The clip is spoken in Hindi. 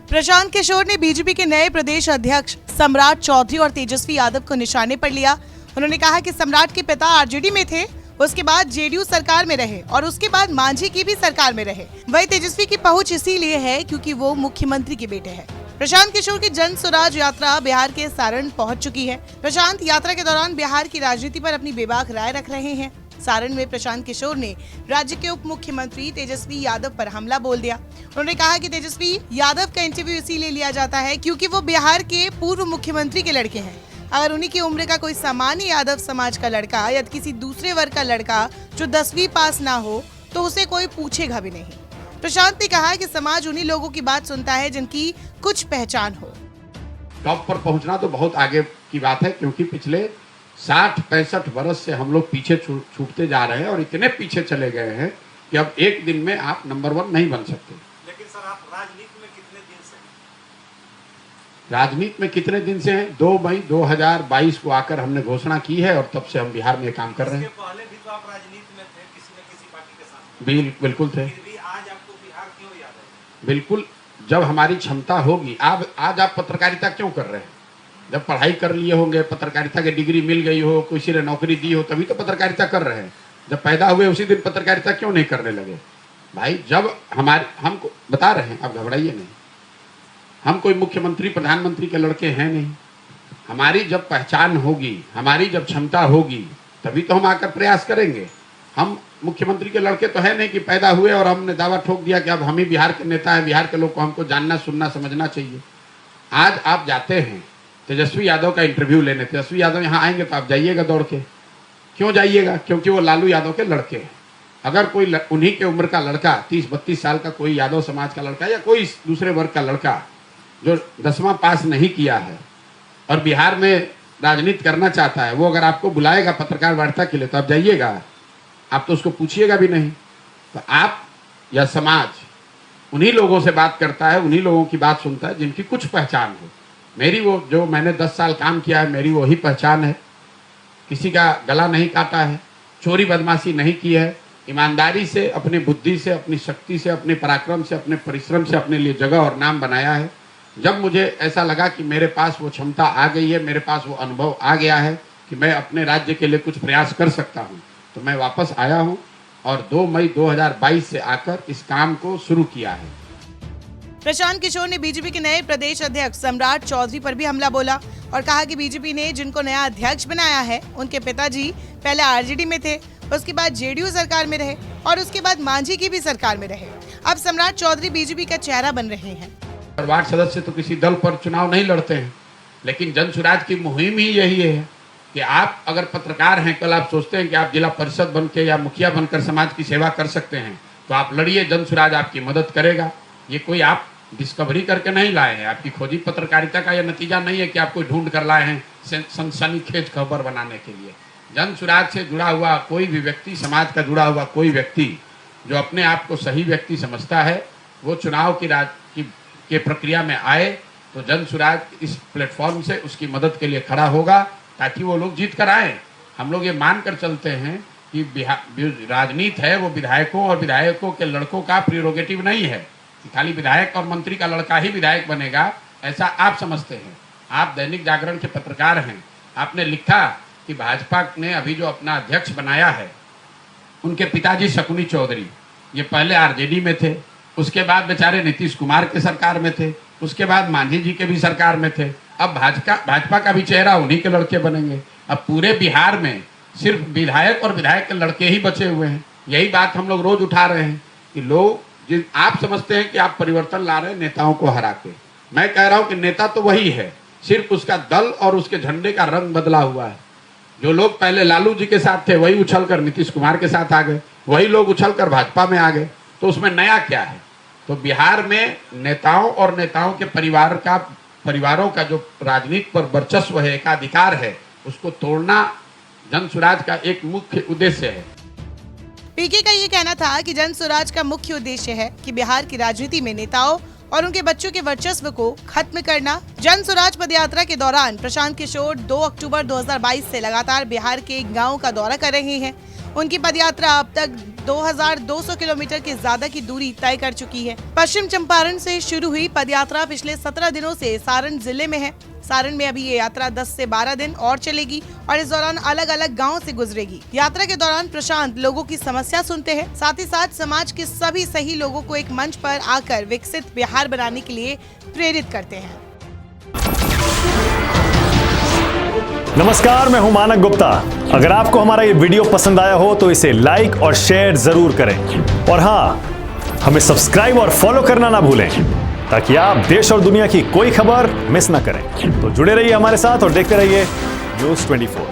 प्रशांत किशोर ने बीजेपी के नए प्रदेश अध्यक्ष सम्राट चौधरी और तेजस्वी यादव को निशाने पर लिया। उन्होंने कहा कि सम्राट के पिता आरजेडी में थे, उसके बाद जेडीयू सरकार में रहे और उसके बाद मांझी की भी सरकार में रहे। वही तेजस्वी की पहुंच इसीलिए है क्योंकि वो मुख्यमंत्री के बेटे हैं। प्रशांत किशोर की जन स्वराज यात्रा बिहार के सारण पहुंच चुकी है। प्रशांत यात्रा के दौरान बिहार की राजनीति पर अपनी बेबाक राय रख रहे हैं। सारण में प्रशांत किशोर ने राज्य के उप मुख्यमंत्री तेजस्वी यादव पर हमला बोल दिया। उन्होंने कहा कि तेजस्वी यादव का इंटरव्यू इसीलिए लिया जाता है क्योंकि वो बिहार के पूर्व मुख्यमंत्री के लड़के हैं। अगर उन्हीं की उम्र का कोई सामान्य यादव समाज का लड़का या किसी दूसरे वर्ग का लड़का जो 10वीं पास ना हो तो उसे कोई पूछेगा भी नहीं। प्रशांत ने कहा कि समाज उन्हीं लोगों की बात सुनता है जिनकी कुछ पहचान हो। टॉप पर पहुंचना तो बहुत आगे की बात है, क्योंकि पिछले 60-65 वर्ष से हम लोग पीछे छूटते जा रहे हैं और इतने पीछे चले गए हैं कि अब एक दिन में आप नंबर 1 नहीं बन सकते। लेकिन सर, आप राजनीति में कितने दिन से हैं? राजनीति में कितने दिन से हैं? 2 मई 2022 को आकर हमने घोषणा की है और तब से हम बिहार में काम कर रहे हैं। इसके पहले भी तो आप राजनीति में थे, किसी न किसी पार्टी के साथ। बिल्कुल थे। फिर भी आज आपको बिहार क्यों याद है? बिल्कुल, जब हमारी क्षमता होगी। आज आप पत्रकारिता क्यों कर रहे हैं? जब पढ़ाई कर लिए होंगे, पत्रकारिता की डिग्री मिल गई हो, किसी ने नौकरी दी हो, तभी तो पत्रकारिता कर रहे हैं। जब पैदा हुए उसी दिन पत्रकारिता क्यों नहीं करने लगे? भाई, जब हमको बता रहे हैं, आप घबराइए नहीं। हम कोई मुख्यमंत्री प्रधानमंत्री के लड़के हैं नहीं। हमारी जब पहचान होगी, हमारी जब क्षमता होगी, तभी तो हम आकर प्रयास करेंगे। हम मुख्यमंत्री के लड़के तो है नहीं कि पैदा हुए और हमने दावा ठोक दिया कि अब हम ही बिहार के नेता हैं, बिहार के लोग को हमको जानना सुनना समझना चाहिए। आज आप जाते हैं तेजस्वी यादव का इंटरव्यू लेने, तेजस्वी यादव यहाँ आएंगे तो आप जाइएगा दौड़ के। क्यों जाइएगा? क्योंकि वो लालू यादव के लड़के हैं। अगर कोई उन्हीं के उम्र का लड़का, 30-32 साल का कोई यादव समाज का लड़का या कोई दूसरे वर्ग का लड़का जो 10वां पास नहीं किया है और बिहार में राजनीति करना चाहता है, वो अगर आपको बुलाएगा पत्रकार वार्ता के लिए तो आप जाइएगा? आप तो उसको पूछिएगा भी नहीं। तो आप या समाज उन्हीं लोगों से बात करता है, उन्हीं लोगों की बात सुनता है जिनकी कुछ पहचान हो। मेरी वो जो मैंने 10 साल काम किया है, मेरी वही पहचान है। किसी का गला नहीं काटा है, चोरी बदमाशी नहीं की है, ईमानदारी से, अपनी बुद्धि से, अपनी शक्ति से, अपने पराक्रम से, अपने परिश्रम से अपने लिए जगह और नाम बनाया है। जब मुझे ऐसा लगा कि मेरे पास वो क्षमता आ गई है, मेरे पास वो अनुभव आ गया है कि मैं अपने राज्य के लिए कुछ प्रयास कर सकता हूँ, तो मैं वापस आया हूँ और 2 मई 2022 से आकर इस काम को शुरू किया है। प्रशांत किशोर ने बीजेपी के नए प्रदेश अध्यक्ष सम्राट चौधरी पर भी हमला बोला और कहा कि बीजेपी ने जिनको नया अध्यक्ष बनाया है उनके पिताजी पहले आरजेडी में थे, उसके बाद जेडीयू सरकार में रहे और उसके बाद मांझी की भी सरकार में रहे। अब सम्राट चौधरी बीजेपी का चेहरा बन रहे हैं। वार्ड सदस्य तो किसी दल पर चुनाव नहीं लड़ते हैं, लेकिन जन स्वराज की मुहिम ही यही है कि आप अगर पत्रकार हैं, कल आप सोचते हैं कि आप जिला परिषद बन के या मुखिया बनकर समाज की सेवा कर सकते हैं, तो आप लड़िए, जन स्वराज आपकी मदद करेगा। ये कोई आप डिस्कवरी करके नहीं लाए हैं, आपकी खोजी पत्रकारिता का यह नतीजा नहीं है कि आप कोई ढूंढ कर लाए हैं सनसनीखेज खबर बनाने के लिए। जन स्वराज से जुड़ा हुआ कोई भी व्यक्ति, समाज का जुड़ा हुआ कोई व्यक्ति जो अपने आप को सही व्यक्ति समझता है, वो चुनाव की प्रक्रिया में आए तो जन स्वराज इस प्लेटफॉर्म से उसकी मदद के लिए खड़ा होगा ताकि वो लोग जीत कर आए। हम लोग ये मान कर चलते हैं कि राजनीति है वो विधायकों और विधायकों के लड़कों का प्रिरोगेटिव नहीं है कि खाली विधायक और मंत्री का लड़का ही विधायक बनेगा, ऐसा आप समझते हैं। आप दैनिक जागरण के पत्रकार हैं, आपने लिखा कि भाजपा ने अभी जो अपना अध्यक्ष बनाया है, उनके पिताजी शकुनी चौधरी, ये पहले आरजेडी में थे, उसके बाद बेचारे नीतीश कुमार के सरकार में थे, उसके बाद मांझी जी के भी सरकार में थे। अब भाजपा का भी चेहरा उन्हीं के लड़के बनेंगे। अब पूरे बिहार में सिर्फ विधायक और विधायक के लड़के ही बचे हुए हैं। यही बात हम लोग रोज उठा रहे हैं कि लोग आप समझते हैं कि आप परिवर्तन ला रहे हैं नेताओं को हरा के। मैं कह रहा हूं कि नेता तो वही है, सिर्फ उसका दल और उसके झंडे का रंग बदला हुआ है। जो लोग पहले लालू जी के साथ थे वही उछलकर नीतीश कुमार के साथ आ गए, वही लोग उछलकर भाजपा में आ गए, तो उसमें नया क्या है? तो बिहार में नेताओं और नेताओं के परिवारों का जो राजनीति पर वर्चस्व है, एकाधिकार है, उसको तोड़ना जन स्वराज का एक मुख्य उद्देश्य है। पीके का ये कहना था कि जन स्वराज का मुख्य उद्देश्य है कि बिहार की राजनीति में नेताओं और उनके बच्चों के वर्चस्व को खत्म करना। जन स्वराज पदयात्रा के दौरान प्रशांत किशोर 2 अक्टूबर 2022 से लगातार बिहार के गाँव का दौरा कर रहे हैं। उनकी पदयात्रा अब तक 2200 किलोमीटर की ज्यादा की दूरी तय कर चुकी है। पश्चिम चंपारण से शुरू हुई पदयात्रा पिछले 17 दिनों से सारण जिले में है। सारण में अभी ये यात्रा 10 से 12 दिन और चलेगी और इस दौरान अलग अलग गांवों से गुजरेगी। यात्रा के दौरान प्रशांत लोगों की समस्या सुनते हैं, साथ ही साथ समाज के सभी सही लोगों को एक मंच पर आकर विकसित बिहार बनाने के लिए प्रेरित करते हैं। नमस्कार, मैं हूं मानक गुप्ता। अगर आपको हमारा ये वीडियो पसंद आया हो तो इसे लाइक और शेयर जरूर करें और हाँ, हमें सब्सक्राइब और फॉलो करना ना भूलें ताकि आप देश और दुनिया की कोई खबर मिस ना करें। तो जुड़े रहिए हमारे साथ और देखते रहिए न्यूज़ 24।